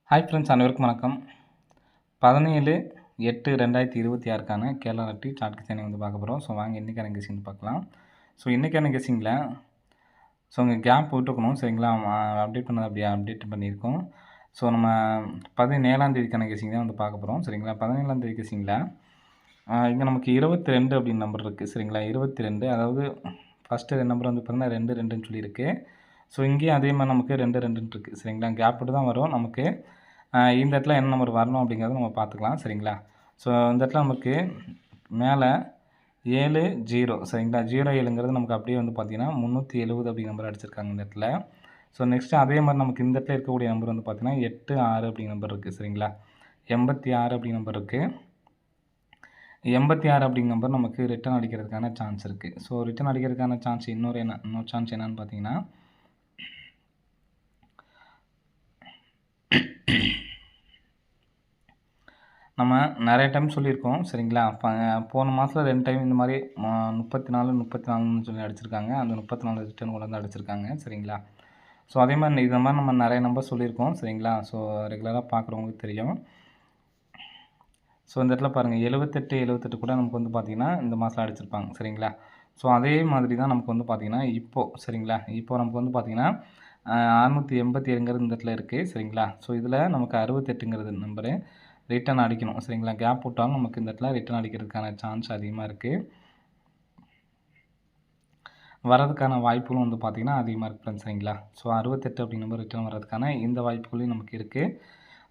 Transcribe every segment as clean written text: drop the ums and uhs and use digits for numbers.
Hi friends, அனைவருக்கும் வணக்கம். 17/8/2026க்கான Kerala lottery chart guessing வந்து பார்க்க போகிறோம். ஸோ வாங்க இன்றைக்கான கெஸிங் பார்க்கலாம். ஸோ இன்றைக்கான கெஸிங்கில் இங்கே கேப் விட்டுருக்கணும், சரிங்களா? அப்டேட் பண்ணது அப்படியே அப்டேட் பண்ணியிருக்கோம். ஸோ நம்ம 17ஆம் தேதிக்கான கெஸிங் தான் வந்து பார்க்க போகிறோம், சரிங்களா? 17ஆம் தேதி கெஸிங்கில் இங்கே நமக்கு 22 அப்படின்னு நம்பர் இருக்குது, சரிங்களா? 22, அதாவது ஃபஸ்ட்டு நம்பர் வந்து பார்த்தீங்கன்னா 2 சொல்லியிருக்கு. ஸோ இங்கேயும் அதே மாதிரி நமக்கு 2 இருக்குது, சரிங்களா? கேப் விட்டு தான் வரும் நமக்கு. இந்த இடத்துல என்ன நம்பர் வரணும் அப்படிங்கிறத நம்ம பார்த்துக்கலாம், சரிங்களா? ஸோ இந்த இடத்துல நமக்கு மேலே 70, சரிங்களா? 07ங்கிறது நமக்கு அப்படியே வந்து பார்த்திங்கன்னா 370 அப்படிங்கிற நம்பர் அடிச்சிருக்காங்க இந்த இடத்துல. ஸோ நெக்ஸ்ட்டு அதே மாதிரி நமக்கு இந்த இடத்துல இருக்கக்கூடிய நம்பர் வந்து பார்த்திங்கன்னா 86 அப்படிங்கிற நம்பர் இருக்குது, சரிங்களா? 86 அப்படிங்கிற நம்பர் இருக்குது. 86 அப்படிங்கிற நம்பர் நமக்கு ரிட்டர்ன் அடிக்கிறதுக்கான சான்ஸ் இருக்குது. ஸோ ரிட்டர்ன் அடிக்கிறதுக்கான சான்ஸ் இன்னொரு சான்ஸ் என்னன்னு பார்த்தீங்கன்னா, நம்ம நிறைய டைம் சொல்லியிருக்கோம், சரிங்களா? போன மாதத்தில் 2 டைம் இந்த மாதிரி 34 சொல்லி அடிச்சிருக்காங்க. அந்த 34 ரிட்டர்ன் கொண்டு வந்து அடிச்சிருக்காங்க, சரிங்களா? ஸோ அதே மாதிரி இந்த மாதிரி நம்ம நிறைய நம்பர் சொல்லியிருக்கோம், சரிங்களா? ஸோ ரெகுலராக பார்க்குறவங்களுக்கு தெரியும். ஸோ இந்த இடத்துல பாருங்கள் 78 கூட நமக்கு வந்து பார்த்திங்கன்னா இந்த மாதம் அடிச்சிருப்பாங்க, சரிங்களா? ஸோ அதே மாதிரி தான் நமக்கு வந்து பார்த்திங்கன்னா இப்போது, சரிங்களா? இப்போ நமக்கு வந்து பார்த்திங்கன்னா 687ங்கிறது இந்த இடத்துல இருக்குது, சரிங்களா? ஸோ இதில் நமக்கு 68ங்கிறது நம்பரு ரிட்டர்ன் அடிக்கணும், சரிங்களா? கேப் விட்டாலும் நமக்கு இந்த இடத்துல ரிட்டர்ன் அடிக்கிறதுக்கான சான்ஸ் அதிகமாக இருக்குது. வரதுக்கான வாய்ப்புகளும் வந்து பார்த்திங்கன்னா அதிகமாக இருக்குது, சரிங்களா? ஸோ 68 அப்படிங்கிற நம்பர் ரிட்டர்ன் வர்றதுக்கான இந்த வாய்ப்புகளையும் நமக்கு இருக்குது.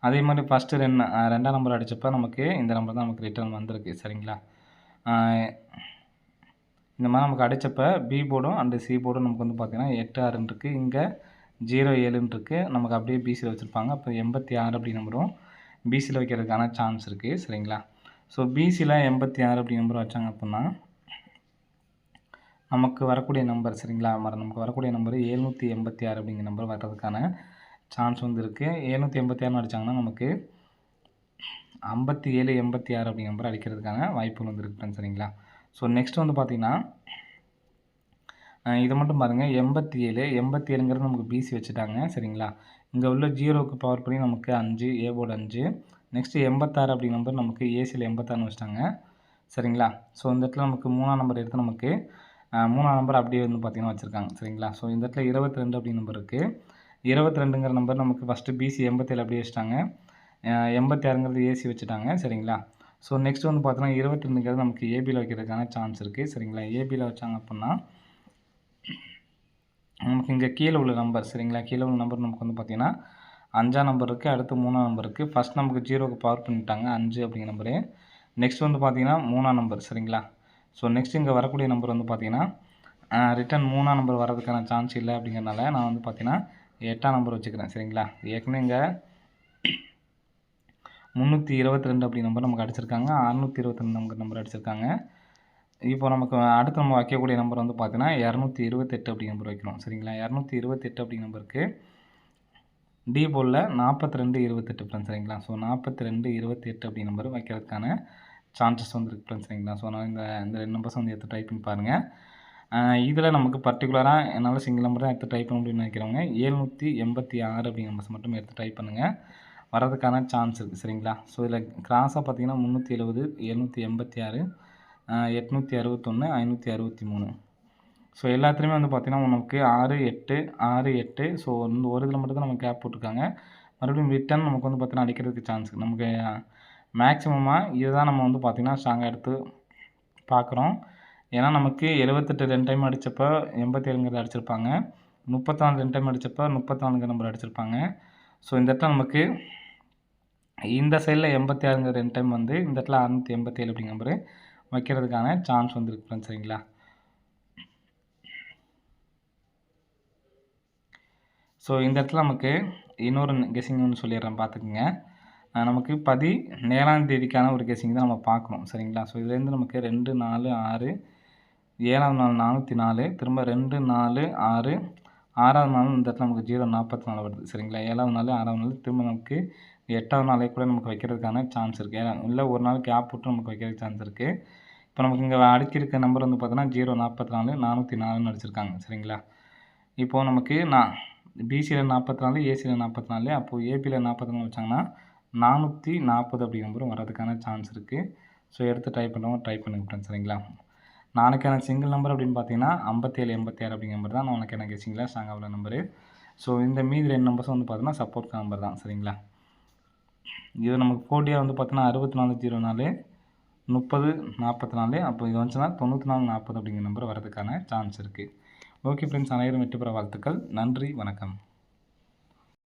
அதே மாதிரி ஃபஸ்ட்டு 2ஆம் நம்பர் அடித்தப்போ நமக்கு இந்த நம்பர் தான் நமக்கு ரிட்டர்ன் வந்திருக்கு, சரிங்களா? இந்த மாதிரி நமக்கு அடித்தப்போ பி போர்டும் அண்டு சி போர்டும் நமக்கு வந்து பார்த்திங்கன்னா 86 இருக்குது, இங்கே 07 இருக்குது. நமக்கு அப்படியே பிசியில் வச்சுருப்பாங்க. அப்போ 86 அப்படி நம்பரும் பிசியில் வைக்கிறதுக்கான சான்ஸ் இருக்குது, சரிங்களா? ஸோ பிசியில் 86 அப்படி நம்பர் வச்சாங்க அப்படின்னா நமக்கு வரக்கூடிய நம்பர், சரிங்களா? நமக்கு வரக்கூடிய நம்பர் 786 அப்படிங்கிற நம்பர் வர்றதுக்கான சான்ஸ் வந்து இருக்குது. 786 அடித்தாங்கன்னா நமக்கு 5786 அப்படிங்கிற நம்பர் அடிக்கிறதுக்கான வாய்ப்புகள் வந்து இருக்குது, சரிங்களா? ஸோ நெக்ஸ்ட் வந்து பார்த்திங்கன்னா இதை மட்டும் பாருங்கள், 87ங்கிறது நமக்கு பிசி வச்சுட்டாங்க, சரிங்களா? இங்கே உள்ள 0க்கு பவர் பண்ணி நமக்கு 5, ஏ போர்டு 5. நெக்ஸ்ட்டு 86 அப்படிங்கிற நம்பர் நமக்கு ஏசியில் 86 வச்சுட்டாங்க, சரிங்களா? ஸோ இந்த இடத்துல நமக்கு 3ஆம் நம்பர் எடுத்து நமக்கு 3ஆம் நம்பர் அப்படியே வந்து பார்த்திங்கன்னா வச்சுருக்காங்க, சரிங்களா? ஸோ இந்த இடத்துல 22 அப்படிங்கிற நம்பர் இருக்குது. 22ங்கிற நம்பர் நமக்கு ஃபஸ்ட்டு பிசி 87 அப்படியே வச்சுட்டாங்க, 86ங்கிறது ஏசி வச்சுட்டாங்க, சரிங்களா? ஸோ நெக்ஸ்ட் வந்து பார்த்தோன்னா 22ங்கிறது நமக்கு ஏபியில் வைக்கிறதுக்கான சான்ஸ் இருக்குது, சரிங்களா? ஏபியில் வச்சாங்க அப்படின்னா நமக்கு இங்கே கீழே உள்ள நம்பர், சரிங்களா? கீழே உள்ள நம்பர் நமக்கு வந்து பார்த்திங்கன்னா 5ஆம் நம்பர் இருக்குது, அடுத்து 3ஆம் நம்பர் இருக்குது. ஃபஸ்ட் நமக்கு 0க்கு பவர் பண்ணிட்டாங்க 5 அப்படிங்கிற நம்பரு. நெக்ஸ்ட் வந்து பார்த்திங்கன்னா 3ஆம் நம்பர், சரிங்களா? ஸோ நெக்ஸ்ட் இங்கே வரக்கூடிய நம்பர் வந்து பார்த்திங்கன்னா ரிட்டன் 3ஆம் நம்பர் வரதுக்கான சான்ஸ் இல்லை அப்படிங்கிறனால நான் வந்து பார்த்திங்கன்னா 8ஆம் நம்பர் வச்சுக்கிறேன், சரிங்களா? ஏற்கனவே இங்கே 322 அப்படி நம்பர் நமக்கு அடிச்சிருக்காங்க, 622 நம்பர் அடிச்சிருக்காங்க. இப்போ நமக்கு அடுத்து நம்ம வைக்கக்கூடிய நம்பர் வந்து பார்த்தீங்கன்னா 228 அப்படி நம்பர் வைக்கணும், சரிங்களா? 228 அப்படி நம்பருக்கு டி போர்டில் 4228 ஃப்ரெண்ட்ஸ், சரிங்களா? ஸோ 4228 அப்படி நம்பர் வைக்கிறதுக்கான சான்சஸ் வந்து இருக்குது ஃப்ரெண்ட்ஸ், சரிங்களா? ஸோ நான் இந்த 2 நம்பர்ஸ் வந்து எடுத்து ட்ரை பண்ணி பாருங்கள். இதில் நமக்கு பர்டிகுலராக என்னால் சிங்கிள் நம்பர் தான் எடுத்து ட்ரை பண்ண முடியும்னு நினைக்கிறவங்க 786 அப்படி நம்பர்ஸ் மட்டும் எடுத்து ட்ரை பண்ணுங்கள், வரதுக்கான சான்ஸ் இருக்குது, சரிங்களா? ஸோ இதில் கிராஸாக பார்த்தீங்கன்னா 370, 786, 861, 563. ஸோ எல்லாத்துலேயுமே வந்து பார்த்திங்கன்னா நமக்கு 6, 8, 6, 8. ஸோ இந்த ஒரு இதில் மட்டும் தான் நமக்கு கேப் போட்டிருக்காங்க. மறுபடியும் ரிட்டன் நமக்கு வந்து பார்த்திங்கன்னா அடிக்கிறதுக்கு சான்ஸ் நமக்கு மேக்ஸிமமாக இதை தான் நம்ம வந்து பார்த்திங்கன்னா ஸ்ட்ராங்காக எடுத்து பார்க்குறோம். ஏன்னா நமக்கு 78 2 டைம் அடித்தப்போ 87ங்கிறது அடிச்சிருப்பாங்க, 34 2 டைம் அடித்தப்போ 34 நம்பர் அடிச்சிருப்பாங்க. ஸோ இந்த இடத்துல நமக்கு இந்த சைடில் 86ங்கிற 2 டைம் வந்து இந்த இடத்துல 687 அப்படிங்கிற நம்பரு வைக்கிறதுக்கான சான்ஸ் வந்து இருக்குது ஃப்ரெண்ட்ஸ், சரிங்களா? ஸோ இந்த இடத்துல நமக்கு இன்னொரு கெஸிங் ஒன்று சொல்லிடுறேன், பார்த்துக்குங்க. நமக்கு 17ஆம் தேதிக்கான ஒரு கெஸிங் தான் நம்ம பார்க்கணும், சரிங்களா? ஸோ இதுலேருந்து நமக்கு 2, 4, 6, 7ஆம் நாள் 404, திரும்ப 2, 4, 6, 6ஆவது நாள் இந்த இடத்துல நமக்கு 044 வருது, சரிங்களா? 7ஆவது நாள் 6ஆவது நாள் திரும்ப நமக்கு 8ஆவது நாளே கூட நமக்கு வைக்கிறதுக்கான சான்ஸ் இருக்குது, இல்லை ஒரு நாள் கேப் விட்டு நமக்கு வைக்கிறதுக்கு சான்ஸ் இருக்குது. இப்போ நமக்கு இங்கே அடிச்சிருக்க நம்பர் வந்து பார்த்தோன்னா 044, 404ன்னு அடிச்சிருக்காங்க, சரிங்களா? இப்போது நமக்கு பிசியில் 44, ஏசியில் 44. அப்போது ஏபியில் 44 வச்சாங்கன்னா 440 அப்படிங்கிற நம்பரும் வரதுக்கான சான்ஸ் இருக்குது. ஸோ எடுத்து ட்ரை பண்ணுறவங்க ட்ரை பண்ணுங்க ஃப்ரெண்ட்ஸ், சரிங்களா. நாளைக்கான சிங்கிள் நம்பர் அப்படின்னு பார்த்தீங்கன்னா 57, 86 அப்படிங்கிற நம்பர் தான் நாளைக்கான கெஸ்ஸிங்கில் ஸ்ட்ராங்காக உள்ள நம்பரு. ஸோ இந்த மீதி 2 நம்பர்ஸும் வந்து பார்த்தீங்கன்னா சப்போர்ட் நம்பர் தான், சரிங்களா. இது நமக்கு போட்டியாக வந்து பார்த்தீங்கன்னா 6404, 3044. அப்போ இது வந்துச்சுன்னா 9440 அப்படிங்கிற நம்பர் வரதுக்கான சான்ஸ் இருக்குது. ஓகே ஃப்ரெண்ட்ஸ், அனைவரும் வெற்றி பெற வாழ்த்துக்கள். நன்றி, வணக்கம்.